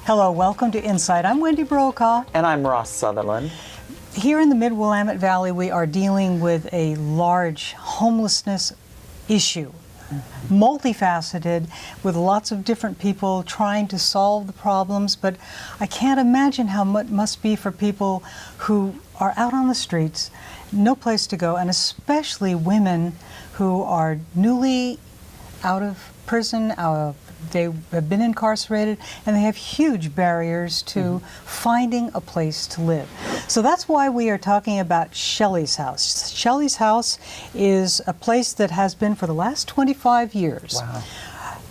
Hello, welcome to InSight. I'm Wendy Brokaw. And I'm Ross Sutherland. Here in the Mid-Willamette Valley, we are dealing with a large homelessness issue, multifaceted, with lots of different people trying to solve the problems, but I can't imagine how much it must be for people who are out on the streets, no place to go, and especially women who are newly out of prison, they have been incarcerated, and they have huge barriers to finding a place to live. So that's why we are talking about Shelly's House. Shelly's House is a place that has been for the last 25 years. Wow.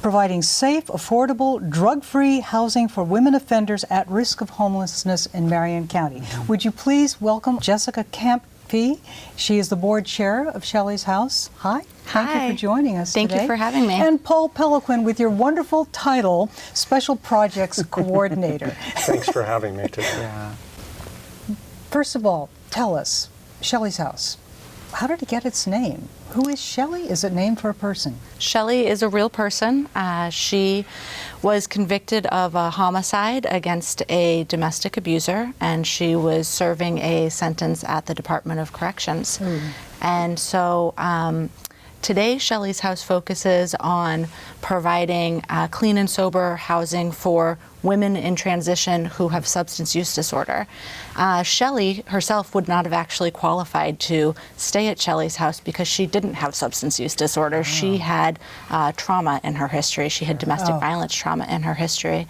Providing safe, affordable, drug-free housing for women offenders at risk of homelessness in Marion County. Would you please welcome Jessica Campy? She is the board chair of Shelly's House. Hi. Thank you for joining us today. Thank you for having me. And Paul Peliquin with your wonderful title, Special Projects Coordinator. Thanks for having me today. Yeah. First of all, tell us, Shelly's House, how did it get its name? Who is Shelly? Is it named for a person? Shelly is a real person. She was convicted of a homicide against a domestic abuser, and she was serving a sentence at the Department of Corrections. And so today, Shelly's House focuses on providing clean and sober housing for women in transition who have substance use disorder. Shelly herself would not have actually qualified to stay at Shelly's House because she didn't have substance use disorder. She had trauma in her history. She had domestic violence trauma in her history.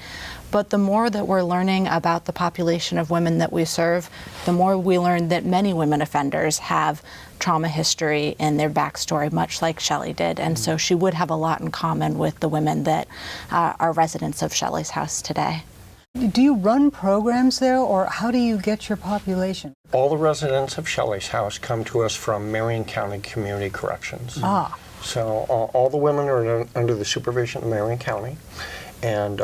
But the more that we're learning about the population of women that we serve, the more we learn that many women offenders have trauma history in their backstory, much like Shelly did. And so she would have a lot in common with the women that are residents of Shelly's House today. Do you run programs there, or how do you get your population? All the residents of Shelly's House come to us from Marion County Community Corrections. So all the women are under the supervision of Marion County, and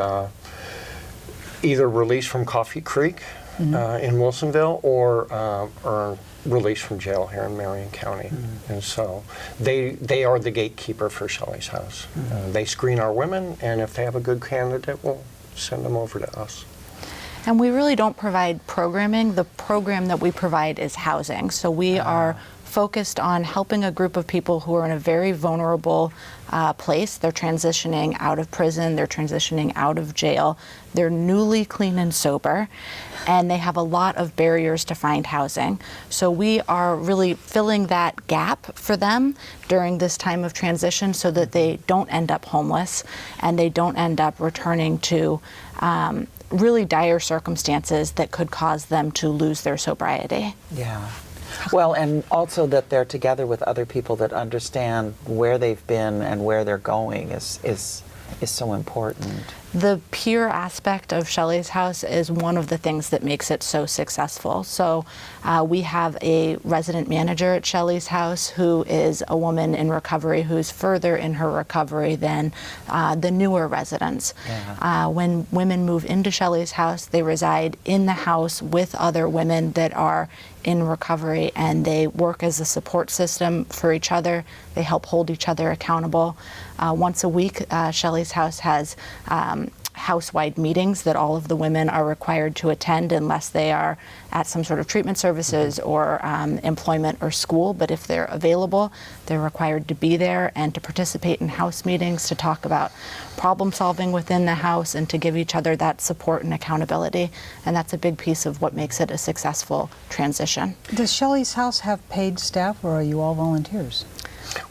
either released from Coffee Creek in Wilsonville, or are released from jail here in Marion County. And so they are the gatekeeper for Shelly's House. They screen our women, and if they have a good candidate, we'll send them over to us. And we really don't provide programming. The program that we provide is housing. So we are focused on helping a group of people who are in a very vulnerable place. They're transitioning out of prison, they're transitioning out of jail, they're newly clean and sober, and they have a lot of barriers to find housing. So we are really filling that gap for them during this time of transition so that they don't end up homeless and they don't end up returning to really dire circumstances that could cause them to lose their sobriety. Yeah. Well, and also that they're together with other people that understand where they've been and where they're going is so important. The peer aspect of Shelly's House is one of the things that makes it so successful. So we have a resident manager at Shelly's House who is a woman in recovery who's further in her recovery than the newer residents. When women move into Shelly's House, they reside in the house with other women that are in recovery, and they work as a support system for each other. They help hold each other accountable. Once a week, Shelly's House has house-wide meetings that all of the women are required to attend unless they are at some sort of treatment services or employment or school. But if they're available, they're required to be there and to participate in house meetings, to talk about problem solving within the house and to give each other that support and accountability. And that's a big piece of what makes it a successful transition. Does Shelly's House have paid staff, or are you all volunteers?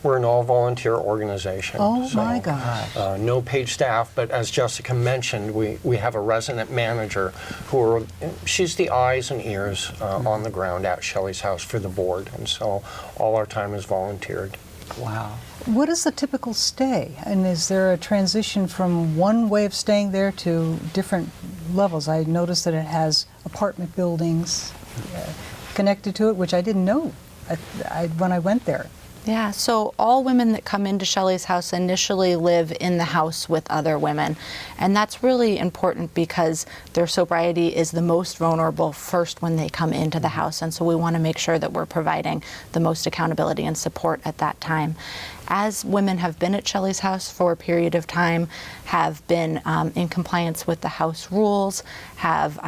We're an all-volunteer organization. Oh, so, my gosh. No paid staff, but as Jessica mentioned, we have a resident manager she's the eyes and ears on the ground at Shelly's House for the board, and so all our time is volunteered. Wow. What is the typical stay? And is there a transition from one way of staying there to different levels? I noticed that it has apartment buildings connected to it, which I didn't know when I went there. Yeah, so all women that come into Shelly's house initially live in the house with other women. And that's really important because their sobriety is the most vulnerable first when they come into the house. And so we want to make sure that we're providing the most accountability and support at that time. As women have been at Shelly's house for a period of time, have been in compliance with the house rules, have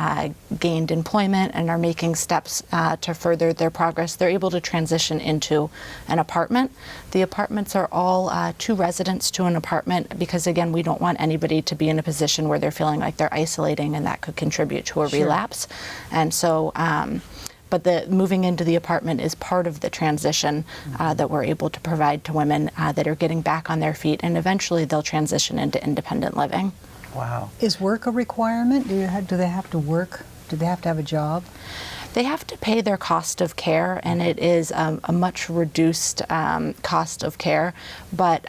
gained employment and are making steps to further their progress, they're able to transition into an apartment. The apartments are all 2 residents to an apartment because, again, we don't want anybody to be in a position where they're feeling like they're isolating and that could contribute to a relapse. And so, but the moving into the apartment is part of the transition that we're able to provide to women that are getting back on their feet, and eventually they'll transition into independent living. Wow. Is work a requirement? Do they have to work? Do they have to have a job? They have to pay their cost of care, and it is a much reduced cost of care, but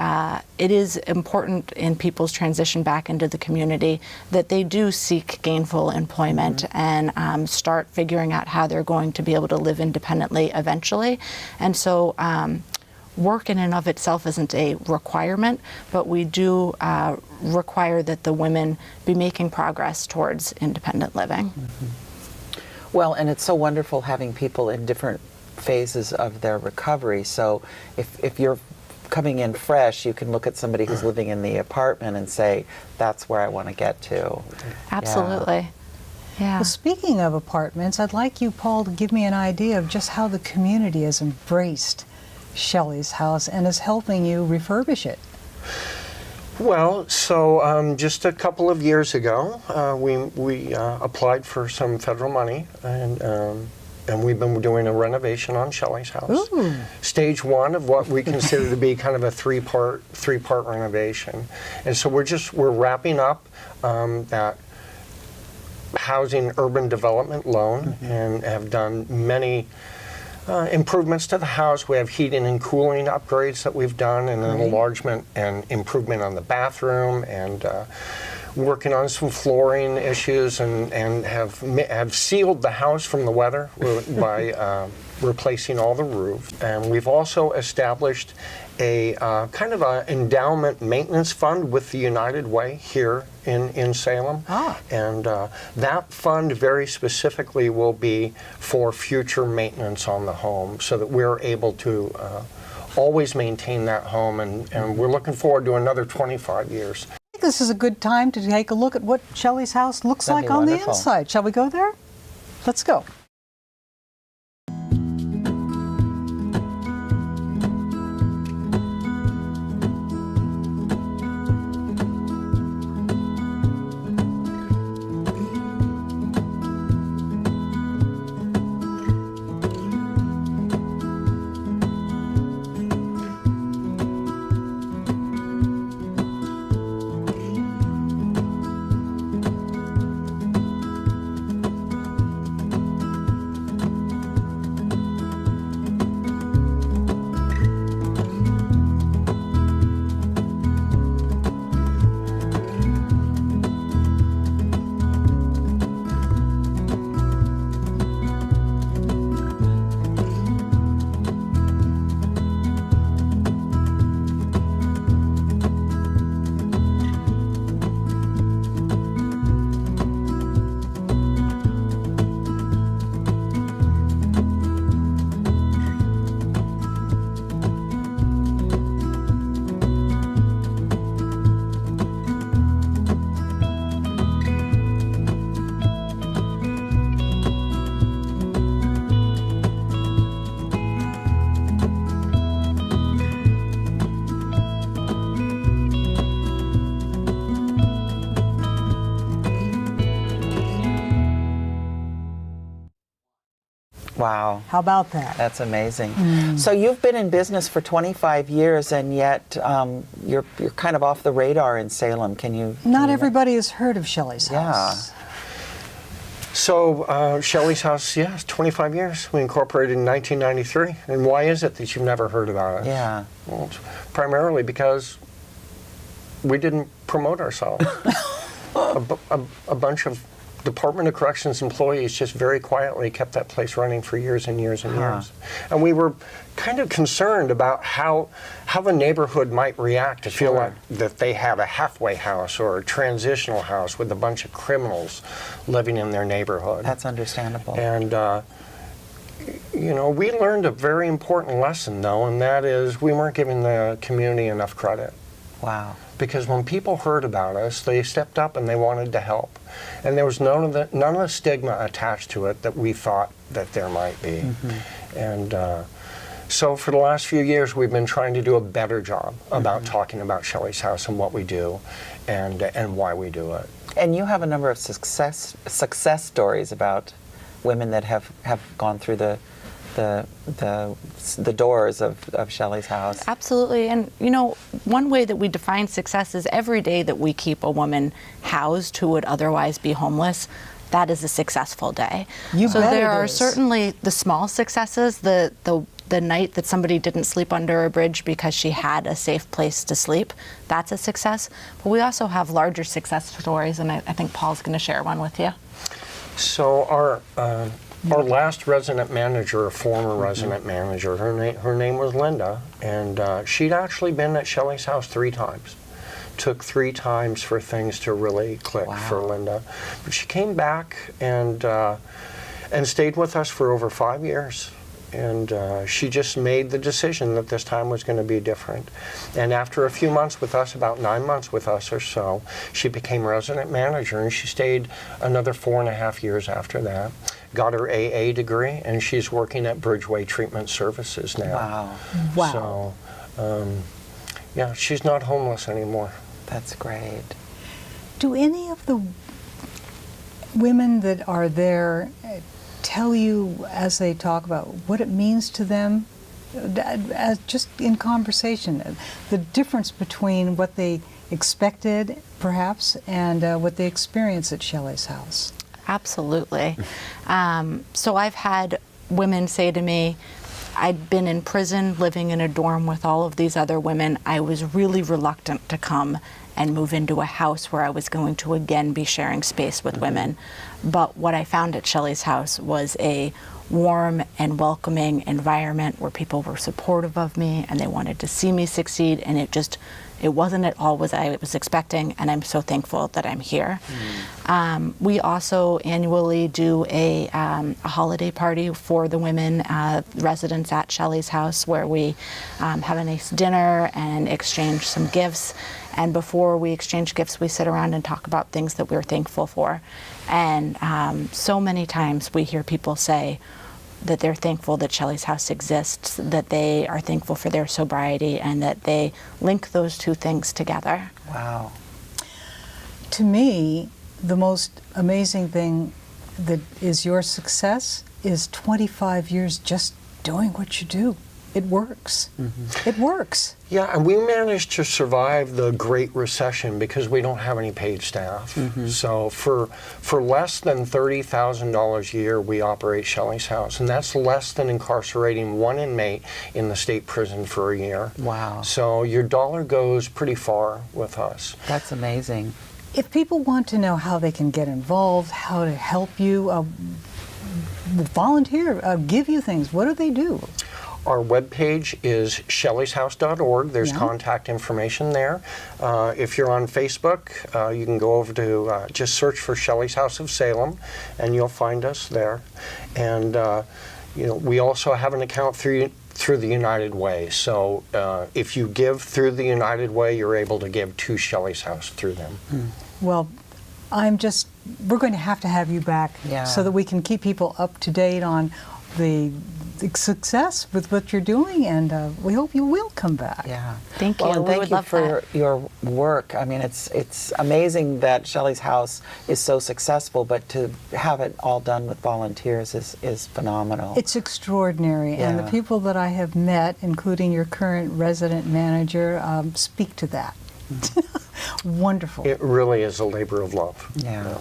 it is important in people's transition back into the community that they do seek gainful employment and start figuring out how they're going to be able to live independently eventually. And so work in and of itself isn't a requirement, but we do require that the women be making progress towards independent living. Well, and it's so wonderful having people in different phases of their recovery. So if you're coming in fresh, you can look at somebody who's living in the apartment and say, that's where I want to get to. Absolutely. Yeah. Well, speaking of apartments, I'd like you, Paul, to give me an idea of just how the community has embraced Shelly's house and is helping you refurbish it. Well, so just a couple of years ago, we applied for some federal money, and we've been doing a renovation on Shelly's house. Ooh. Stage 1 of what we consider to be kind of a three-part renovation, and so we're wrapping up that housing urban development loan, and have done many improvements to the house. We have heating and cooling upgrades that we've done, and an enlargement and improvement on the bathroom, and working on some flooring issues, and have sealed the house from the weather by replacing all the roof. And we've also established a kind of an endowment maintenance fund with the United Way here in Salem. And that fund very specifically will be for future maintenance on the home, so that we're able to always maintain that home, and we're looking forward to another 25 years. I think this is a good time to take a look at what Shelly's house looks That'd like be on the wonderful. inside. Shall we go there? Let's go. Wow. How about that? That's amazing. So you've been in business for 25 years, and yet you're kind of off the radar in Salem. Can you? Not everybody has heard of Shelly's house. So Shelly's house, 25 years. We incorporated in 1993. And why is it that you've never heard about us? Yeah. Well, it's primarily because we didn't promote ourselves. A bunch of Department of Corrections employees just very quietly kept that place running for years and years and years. And we were kind of concerned about how the neighborhood might react to feel like that they have a halfway house or a transitional house with a bunch of criminals living in their neighborhood. That's understandable. And you know, we learned a very important lesson though, and that is we weren't giving the community enough credit. Wow. Because when people heard about us, they stepped up and they wanted to help. And there was none of the stigma attached to it that we thought that there might be. And so for the last few years, we've been trying to do a better job about talking about Shelly's House and what we do and why we do it. And you have a number of success stories about women that have gone through the doors of Shelly's House. Absolutely. And you know, one way that we define success is every day that we keep a woman housed who would otherwise be homeless, that is a successful day. So bet there it are is. certainly the small successes, the night that somebody didn't sleep under a bridge because she had a safe place to sleep, that's a success. But we also have larger success stories, and I think Paul's going to share one with you. So our last resident manager, a former resident manager, her name was Linda, and she'd actually been at Shelly's House 3 times. Took 3 times for things to really click for Linda. But she came back and stayed with us for over 5 years. And she just made the decision that this time was going to be different. And after a few months with us, about 9 months with us or so, she became resident manager, and she stayed another 4.5 years after that. Got her AA degree, and she's working at Bridgeway Treatment Services now. Wow. Wow. So, yeah, she's not homeless anymore. That's great. Do any of the women that are there tell you as they talk about what it means to them, as just in conversation, the difference between what they expected perhaps and what they experienced at Shelly's House? Absolutely. So I've had women say to me, I'd been in prison living in a dorm with all of these other women. I was really reluctant to come and move into a house where I was going to again be sharing space with women. But what I found at Shelly's House was a warm and welcoming environment where people were supportive of me and they wanted to see me succeed, and it wasn't at all what I was expecting, and I'm so thankful that I'm here. We also annually do a holiday party for the women residents at Shelly's House, where we have a nice dinner and exchange some gifts. And before we exchange gifts, we sit around and talk about things that we're thankful for. And so many times we hear people say that they're thankful that Shelly's House exists, that they are thankful for their sobriety, and that they link those two things together. Wow. To me, the most amazing thing that is your success is 25 years just doing what you do. It works. It works. Yeah, and we managed to survive the Great Recession because we don't have any paid staff. So for less than $30,000 a year, we operate Shelly's House, and that's less than incarcerating one inmate in the state prison for a year. Wow. So your dollar goes pretty far with us. That's amazing. If people want to know how they can get involved, how to help you, volunteer, give you things, what do they do? Our webpage is shellyshouse.org. There's Yeah. contact information there. If you're on Facebook, you can go over to just search for Shelly's House of Salem, and you'll find us there. And you know, we also have an account through the United Way. So if you give through the United Way, you're able to give to Shelly's House through them. Well, we're going to have you back Yeah. so that we can keep people up to date on the success with what you're doing, and we hope you will come back. Yeah. Thank you. Well, and We thank would you love for that. your work. I mean, it's amazing that Shelly's House is so successful, but to have it all done with volunteers is phenomenal. It's extraordinary, and the Yeah. people that I have met, including your current resident manager, speak to that. Wonderful. It really is a labor of love. Yeah.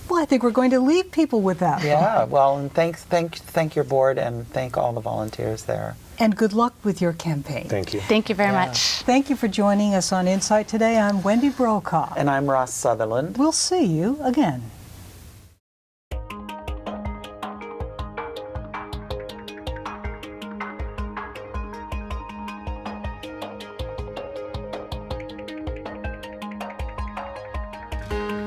Well, I think we're going to leave people with that. Yeah. Well, and thank your board and thank all the volunteers there. And good luck with your campaign. Thank you. Thank you very Yeah. much. Thank you for joining us on InSight today. I'm Wendy Brokaw. And I'm Ross Sutherland. We'll see you again. you.